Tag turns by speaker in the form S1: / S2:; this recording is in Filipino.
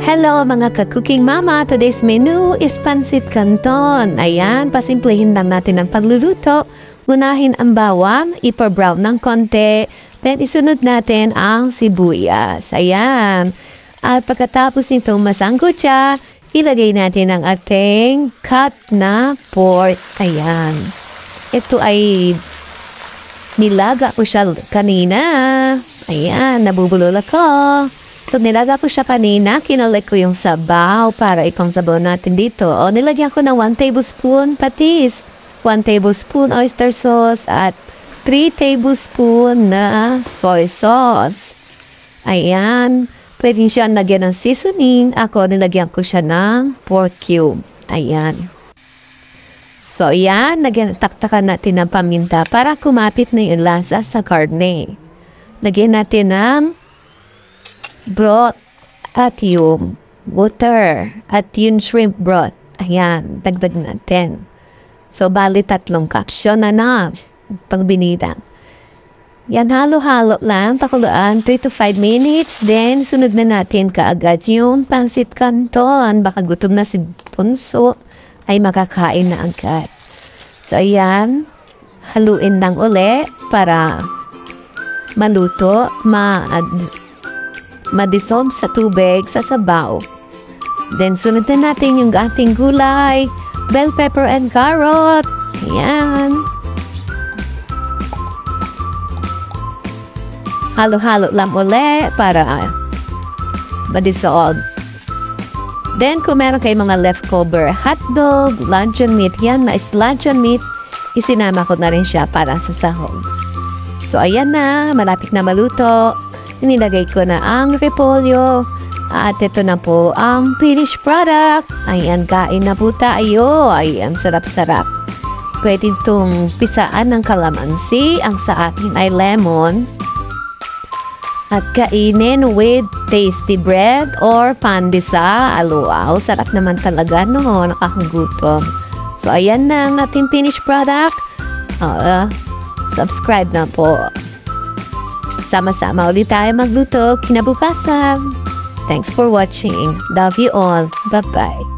S1: Hello mga ka-cooking mama! Today's menu is pancit canton. Ayan, pasimplihin lang natin ang pagluluto. Unahin ang bawang, ipa-brown ng konti. Then isunod natin ang sibuyas. Ayan. At pagkatapos nito masangkot siya, ilagay natin ang ating cut na pork. Ayan. Ito ay nilaga ko siya kanina. Ayan, nabubulol ako. So, nilaga ko siya kanina, kinalik ko yung sabaw para ikong sabaw natin dito. O, nilagyan ko ng 1 tablespoon patis, 1 tablespoon oyster sauce, at 3 tablespoon na soy sauce. Ayan, pwede siya lagyan ng seasoning. Ako, nilagyan ko siya ng pork cube. Ayan. So, ayan, taktakan natin ng paminta para kumapit na yung lasa sa karne. Lagyan natin ng broth at yung water at yung shrimp broth. Ayan, dagdag natin. So, bali 3 kapsyon na pag binidang. Yan, halo-halo lang, takuluan 3 to 5 minutes. Then, sunod na natin kaagad yung pancit canton. Baka gutom na si Bunso ay makakain na agad. So, ayan, haluin lang uli para maluto, ma-dissolve sa tubig, sa sabaw. Then, sunod na natin yung ating gulay, bell pepper and carrot. Ayan. Halo-halo lang uli para ma-dissolve. Then, kung meron kayo mga leftover hotdog, luncheon meat, yan na is luncheon meat, isinama ko na rin siya para sa sahog. So, ayan na, malapit na maluto. Nilagay ko na ang repolyo. At ito na po ang finished product. Ayan, kain na po tayo. Ayan, sarap-sarap. Pwede itong pisaan ng kalamansi. Ang sa akin ay lemon. At kainin with tasty bread or pandesa. Aluaw, sarap naman talaga, no? Nakakagutom. So, ayan na ang ating finished product. Subscribe na po. Sama-sama ulit tayo magluto kinabukasan. Thanks for watching. Love you all. Bye-bye.